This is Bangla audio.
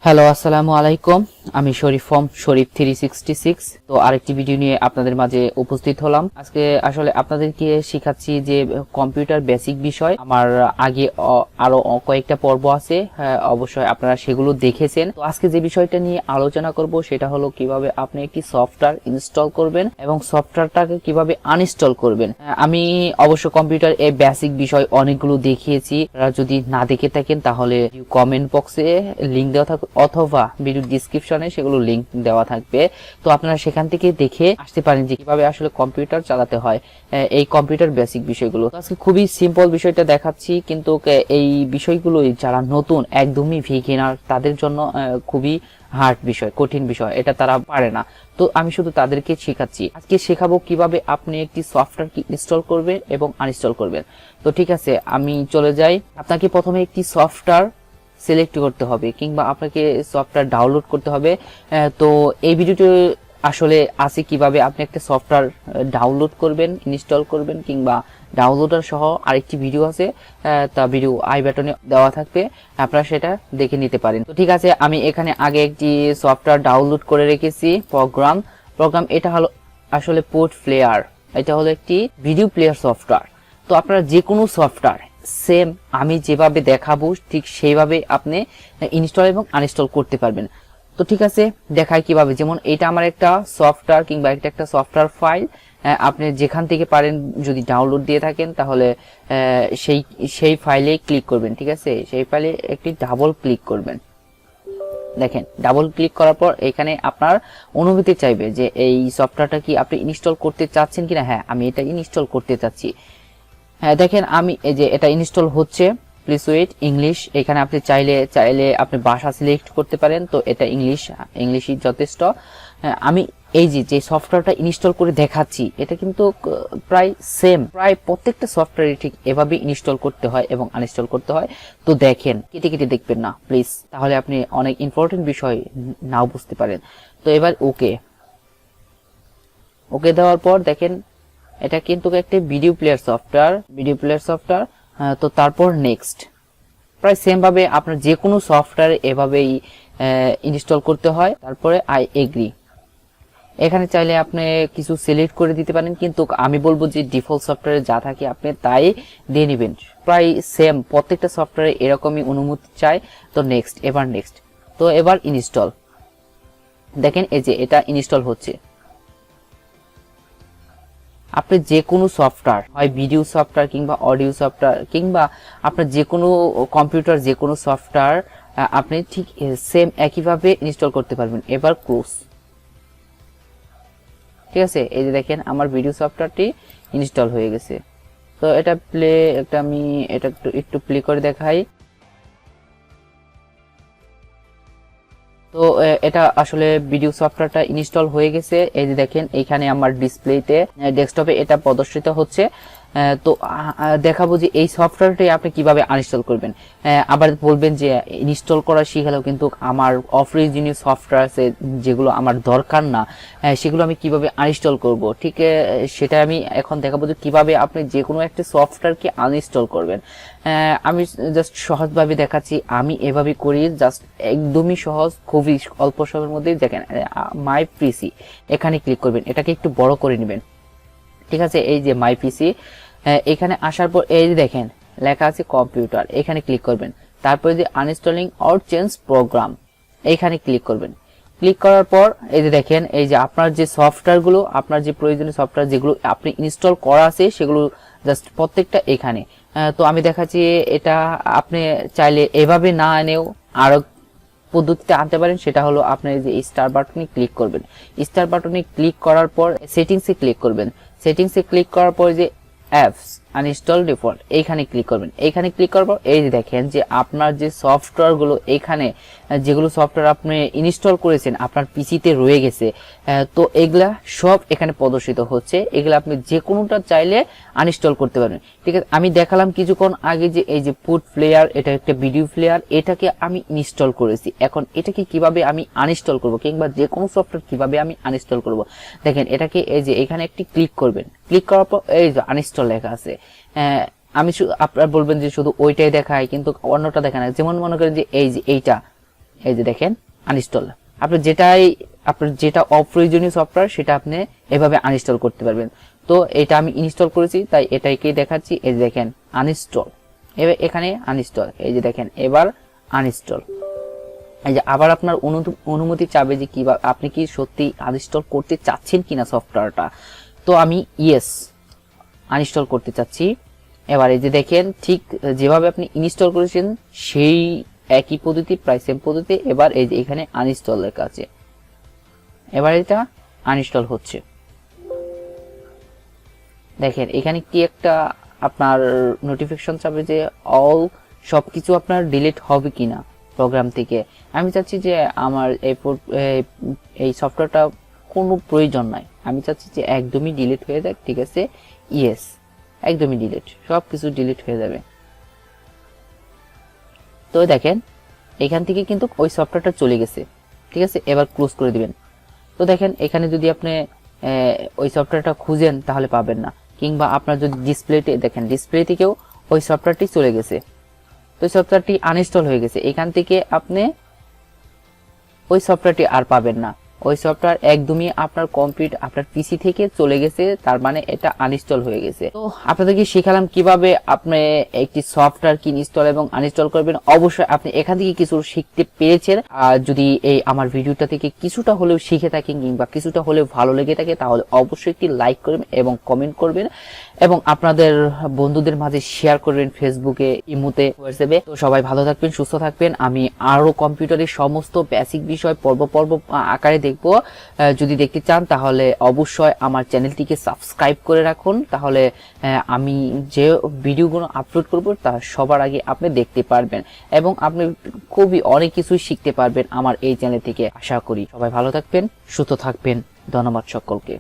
হ্যালো আসসালামু আলাইকুম, আমি শরীফ ফ্রম শরীফ 366। তো আরেকটি ভিডিও নিয়ে আপনাদের মাঝে উপস্থিত হলাম। আজকে আসলে আপনাদেরকে শেখাচ্ছি যে কম্পিউটার বেসিক বিষয়। আমার আগে আরো কয়েকটা পর্ব আছে, অবশ্যই আপনারা সেগুলো দেখেছেন। তো আজকে যে বিষয়টা নিয়ে আলোচনা করব সেটা হলো কিভাবে আপনি একটি সফটওয়্যার ইনস্টল করবেন এবং সফটওয়্যারটাকে কিভাবে আনইনস্টল করবেন। আমি অবশ্য কম্পিউটার এই বেসিক বিষয় অনেকগুলো দেখিয়েছি। আপনারা যদি না দেখে থাকেন তাহলে কমেন্ট বক্সে লিংক দেওয়া থাকবে অথবা ভিডিও ডেসক্রিপশনে সেগুলো লিংক দেওয়া থাকবে। তো আপনারা সেখান থেকে দেখে আসতে পারেন যে কিভাবে আসলে কম্পিউটার চালাতে হয়, এই কম্পিউটার বেসিক বিষয়গুলো। আজকে খুবই সিম্পল বিষয়টা দেখাচ্ছি, কিন্তু এই বিষয়গুলো যারা নতুন একদমই বিগিনার তাদের জন্য খুবই হার্ড বিষয়, কঠিন বিষয়, এটা তারা পারে না। তো আমি শুধু তাদেরকে শেখাচ্ছি। আজকে শেখাবো কিভাবে আপনি একটি সফটওয়্যারকে ইনস্টল করবেন এবং আনইনস্টল করবেন। তো ঠিক আছে, আমি চলে যাই। আপনাকে প্রথমে একটি সফটওয়্যার সিলেক্ট করতে হবে কিংবা আপনাকে সফটওয়্যার ডাউনলোড করতে হবে। তো এই ভিডিওটি আসলে আছে কিভাবে আপনি একটা সফটওয়্যার ডাউনলোড করবেন, ইনস্টল করবেন কিংবা ডাউনলোডার সহ আরেকটি ভিডিও আছে, তা ভিডিও আই বাটনে দেওয়া থাকবে, আপনারা সেটা দেখে নিতে পারেন। তো ঠিক আছে, আমি এখানে আগে একটি সফটওয়্যার ডাউনলোড করে রেখেছি। প্রোগ্রাম এটা হলো আসলে পোর্ট প্লেয়ার, এটা হলো একটি ভিডিও প্লেয়ার সফটওয়্যার। তো আপনারা যে কোনো সফটওয়্যার সেম আমি যেভাবে দেখাবো ঠিক সেইভাবে আপনি ইনস্টল এবং আনইনস্টল করতে পারবেন। তো ঠিক আছে, দেখাই কিভাবে। যেমন এটা আমার একটা সফটওয়্যার কিংবা একটা সফটওয়্যার ফাইল, আপনি যেখান থেকে পারেন যদি ডাউনলোড দিয়ে থাকেন তাহলে সেই ফাইলে ক্লিক করবেন। ঠিক আছে, সেই ফাইলে একটি ডাবল ক্লিক করবেন। দেখেন, ডাবল ক্লিক করার পর এখানে আপনার অনুমতি চাইবে যে এই সফটওয়্যারটা কি আপনি ইনস্টল করতে চাচ্ছেন কিনা। হ্যাঁ, আমি এটা ইনস্টল করতে চাচ্ছি। হ্যাঁ, দেখেন আমি এই যে এটা ইনস্টল হচ্ছে। Please wait. ইংলিশ, এখানে আপনি চাইলে আপনি ভাষা সিলেক্ট করতে পারেন। তো এটা ইংলিশই যথেষ্ট। আমি এই যে সফটওয়্যারটা ইনস্টল করে দেখাচ্ছি এটা কিন্তু প্রায় সেম, প্রায় প্রত্যেকটা সফটওয়্যারই ঠিক এভাবে ইনস্টল করতে হয় এবং আনইনস্টল করতে হয়। তো দেখেন, কেটে দেখবেন না প্লিজ, তাহলে আপনি অনেক ইম্পর্টেন্ট বিষয় নাও বুঝতে পারেন। তো এবার ওকে দেওয়ার পর দেখেন এটা কিন্তু একটা ভিডিও প্লেয়ার সফটওয়্যার। তো তারপর নেক্সট, প্রায় সেম ভাবে আপনার যে কোনো সফটওয়্যার এভাবেই ইনস্টল করতে হয়। তারপরে আই এগ্রি, এখানে চাইলে আপনি কিছু সিলেক্ট করে দিতে পারেন, কিন্তু আমি বলবো যে ডিফল্ট সফটওয়্যারে যা থাকে আপনি তাই দিয়ে নেবেন। প্রায় সেম প্রত্যেকটা সফটওয়্যারে এরকমই অনুমতি চায়। তো নেক্সট, তো এবার ইনস্টল। দেখেন এই যে এটা ইনস্টল হচ্ছে। আপনি যে কোনো সফটওয়্যার, হয় ভিডিও সফটওয়্যার কিংবা অডিও সফটওয়্যার কিংবা আপনার যে কোনো কম্পিউটার যে কোনো সফটওয়্যার আপনি ঠিক সেম একইভাবে ইনস্টল করতে পারবেন। এবার ক্লোজ। ঠিক আছে, এই যে দেখেন আমার ভিডিও সফটওয়্যারটি ইনস্টল হয়ে গেছে। তো এটা আমি এটা একটু প্লে করে দেখাই। তো এটা আসলে ভিডিও সফটওয়্যারটা ইনস্টল হয়ে গেছে। এই যে দেখেন এইখানে আমার ডিসপ্লেতে ডেস্কটপে এটা প্রদর্শিত হচ্ছে। তো দেখাবো যে এই সফটওয়্যারটি আপনি কিভাবে আনইনস্টল করবেন। আবার বলবেন যে ইনস্টল করা শিখালেও কিন্তু আমার অপ্রয়োজনীয় সফটওয়্যার আছে যেগুলো আমার দরকার না, সেগুলো আমি কিভাবে আনইনস্টল করব। ঠিক সেটা আমি এখন দেখাবো যে কিভাবে আপনি যে কোনো একটা সফটওয়্যারকে আনইনস্টল করবেন। আমি জাস্ট সহজভাবে দেখাচ্ছি, আমি এভাবে করি, জাস্ট একদমই সহজ, খুবই অল্প সময়ের মধ্যেই। দেখেন মাই পিসি, এখানে ক্লিক করবেন, এটাকে একটু বড় করে নেবেন। ঠিক আছে, এই যে মাই পিসি, এখানে আসার পর এই যে দেখেন লেখা আছে কম্পিউটার, এখানে ক্লিক করবেন। তারপরে যে আনইনস্টলিং অর চেঞ্জ প্রোগ্রাম, এখানে ক্লিক করবেন। ক্লিক করার পর এই যে দেখেন এই যে আপনার যে সফটওয়্যারগুলো, আপনার যে প্রয়োজনীয় সফটওয়্যার যেগুলো আপনি ইনস্টল করা আছে সেগুলো জাস্ট প্রত্যেকটা এখানে। তো আমি দেখাচ্ছি, এটা আপনি চাইলে এভাবে না এনেও আরো পদ্ধতিতে আনতে পারেন। সেটা হলো আপনি যে স্টার বাটনে ক্লিক করবেন। স্টার বাটনে ক্লিক করার পর সেটিংসে ক্লিক করবেন। সেটিংসে ক্লিক করার পর যে অ্যাপস আনইনস্টল ডিফল্ট, এইখানে ক্লিক করবেন। এইখানে ক্লিক করার পর এই যে দেখেন যে আপনার যে সফটওয়্যারগুলো এখানে যেগুলো সফটওয়্যার আপনি ইনস্টল করেছেন আপনার পিসিতে রয়ে গেছে, তো এগুলা সব এখানে প্রদর্শিত হচ্ছে। এগুলা আপনি যে কোনোটা চাইলে আনইনস্টল করতে পারবেন। ঠিক আছে, আমি দেখালাম কিছুক্ষণ আগে যে এই যে পুট প্লেয়ার, এটা একটা ভিডিও প্লেয়ার, এটাকে আমি ইনস্টল করেছি। এখন এটাকে কিভাবে আমি আনইনস্টল করব কিংবা যে কোনো সফটওয়্যার কিভাবে আমি আনইনস্টল করব, দেখেন এটাকে এই যে এখানে একটি ক্লিক করবেন। ক্লিক করার পর এই যে আনইনস্টল লেখা আছে। আপনারা বলবেন যে শুধু ওইটাই দেখায় কিন্তু অন্যটা দেখায় না। যেমন মনে করেন যে এই যে এই যে দেখেন আনইনস্টল। আপনার যেটা অপ্রয়োজনীয় সফটওয়্যার সেটা আপনি এভাবে আনইনস্টল করতে পারবেন। তো এটা আমি ইনস্টল করেছি তাই এটাকে দেখাচ্ছি। এই যে দেখেন আনইনস্টল, এবার এখানে আনইনস্টল, এই যে দেখেন এবার আনইনস্টল। এই যে আবার আপনার অনুমতি চাবে যে কিভাবে আপনি কি সত্যি আনইনস্টল করতে চাচ্ছেন কিনা সফটওয়্যারটা। তো আমি ইয়েস আনইনস্টল করতে চাচ্ছি। এবার এই যে দেখেন ঠিক যেভাবে আপনি ইনস্টল করেছেন সেই একই পদ্ধতি, প্রায় সেম পদ্ধতি। এবার এই যে এখানে আনইনস্টল লেখা আছে, এবার এটা আনইনস্টল হচ্ছে। দেখেন এখানে কি একটা আপনার নোটিফিকেশন চাবে যে অল সবকিছু আপনার ডিলিট হবে কিনা প্রোগ্রাম থেকে। আমি চাচ্ছি যে আমার এই সফটওয়্যারটা কোনো প্রয়োজন নাই, আমি চাচ্ছি যে একদমই ডিলিট হয়ে যাক। ঠিক আছে, ইয়েস একদমই ডিলিট, সবকিছু ডিলিট হয়ে যাবে। তো দেখেন এখান থেকে কিন্তু ওই সফটওয়্যারটা চলে গেছে। ঠিক আছে, এবার ক্লোজ করে দিবেন। তো দেখেন এখানে যদি আপনি ওই সফটওয়্যারটা খুঁজেন তাহলে পাবেন না, কিংবা আপনার যদি ডিসপ্লেতে দেখেন ডিসপ্লে থেকেও ওই সফটওয়্যারটি চলে গেছে। তো ওই সফটওয়্যারটি আনইনস্টল হয়ে গেছে, এখান থেকে আপনি ওই সফটওয়্যারটি আর পাবেন না। ওই সফটওয়্যার একদমই আপনার আপনার পিসি থেকে চলে গেছে, তার মানে এটা আনইনস্টল হয়ে গেছে। তো আপনাদেরকে শেখালাম কিভাবে আপনি একটি সফটওয়্যার কি ইনস্টল এবং আনইনস্টল করবেন। অবশ্যই আপনি এখান থেকে কিছু শিখতে পেরেছেন। আর যদি এই আমার ভিডিওটা থেকে কিছুটা হলেও শিখে থাকেন কিংবা কিছুটা হলেও ভালো লেগে থাকে তাহলে অবশ্যই একটি লাইক করবেন এবং কমেন্ট করবেন এবং আপনাদের বন্ধুদের মাঝে শেয়ার করবেন ফেসবুকে, ইমোতে, হোয়াটসঅ্যাপে। তো সবাই ভালো থাকবেন, সুস্থ থাকবেন। আমি আরো কম্পিউটারের সমস্ত বেসিক বিষয় পর্ব আকারে দেখব। যদি দেখতে চান তাহলে অবশ্যই আমার চ্যানেলটিকে সাবস্ক্রাইব করে রাখুন, তাহলে আমি যে ভিডিওগুলো আপলোড করব তা সবার আগে আপনি দেখতে পারবেন এবং আপনি খুবই অনেক কিছুই শিখতে পারবেন আমার এই চ্যানেল থেকে। আশা করি সবাই ভালো থাকবেন, সুস্থ থাকবেন। ধন্যবাদ সকলকে।